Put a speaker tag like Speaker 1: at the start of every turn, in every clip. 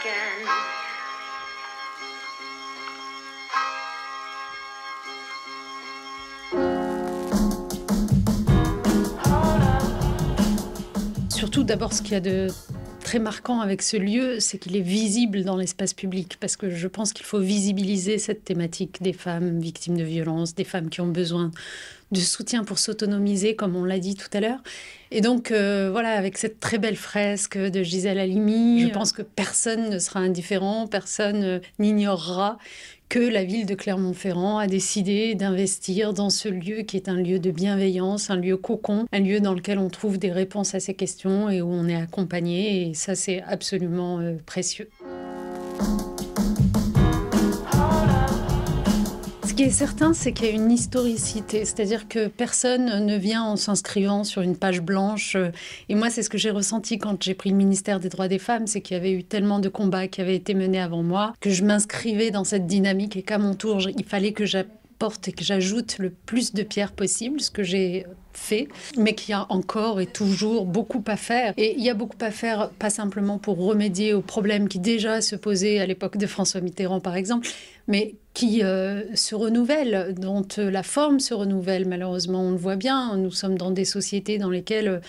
Speaker 1: again.
Speaker 2: Surtout, d'abord, ce qu'il y a de très marquant avec ce lieu, c'est qu'il est visible dans l'espace public, parce que je pense qu'il faut visibiliser cette thématique des femmes victimes de violences, des femmes qui ont besoin de soutien pour s'autonomiser, comme on l'a dit tout à l'heure. Et donc, voilà, avec cette très belle fresque de Gisèle Halimi, je pense que personne ne sera indifférent, personne n'ignorera que la ville de Clermont-Ferrand a décidé d'investir dans ce lieu qui est un lieu de bienveillance, un lieu cocon, un lieu dans lequel on trouve des réponses à ces questions et où on est accompagné. Et ça, c'est absolument précieux. Ce qui est certain, c'est qu'il y a une historicité, c'est-à-dire que personne ne vient en s'inscrivant sur une page blanche. Et moi, c'est ce que j'ai ressenti quand j'ai pris le ministère des droits des femmes, c'est qu'il y avait eu tellement de combats qui avaient été menés avant moi, que je m'inscrivais dans cette dynamique et qu'à mon tour, il fallait que j'apporte et que j'ajoute le plus de pierres possible, ce que j'ai fait, mais qu'il y a encore et toujours beaucoup à faire. Et il y a beaucoup à faire, pas simplement pour remédier aux problèmes qui déjà se posaient à l'époque de François Mitterrand, par exemple, mais qui se renouvellent, dont la forme se renouvelle, malheureusement, on le voit bien. Nous sommes dans des sociétés dans lesquelles,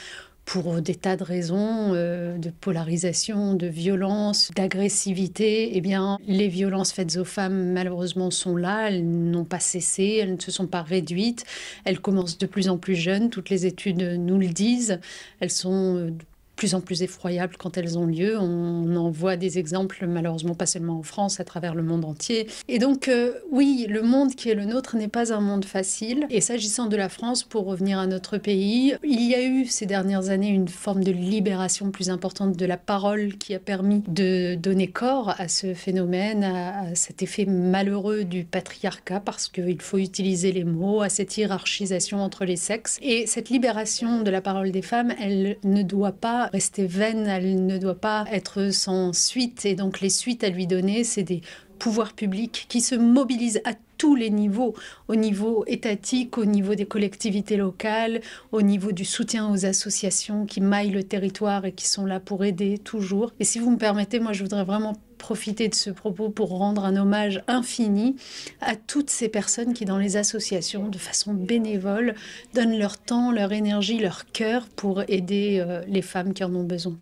Speaker 2: pour des tas de raisons, de polarisation, de violence, d'agressivité, eh bien, les violences faites aux femmes, malheureusement, sont là, elles n'ont pas cessé, elles ne se sont pas réduites, elles commencent de plus en plus jeunes, toutes les études nous le disent, elles sont de plus en plus effroyables quand elles ont lieu. On en voit des exemples, malheureusement pas seulement en France, à travers le monde entier. Et donc, oui, le monde qui est le nôtre n'est pas un monde facile. Et s'agissant de la France, pour revenir à notre pays, il y a eu ces dernières années une forme de libération plus importante de la parole qui a permis de donner corps à ce phénomène, à cet effet malheureux du patriarcat, parce qu'il faut utiliser les mots, à cette hiérarchisation entre les sexes. Et cette libération de la parole des femmes, elle ne doit pas rester vaine, elle ne doit pas être sans suite. Et donc les suites à lui donner, c'est des pouvoirs publics qui se mobilisent à tous les niveaux, au niveau étatique, au niveau des collectivités locales, au niveau du soutien aux associations qui maillent le territoire et qui sont là pour aider toujours. Et si vous me permettez, moi je voudrais vraiment profiter de ce propos pour rendre un hommage infini à toutes ces personnes qui, dans les associations, de façon bénévole, donnent leur temps, leur énergie, leur cœur pour aider les femmes qui en ont besoin.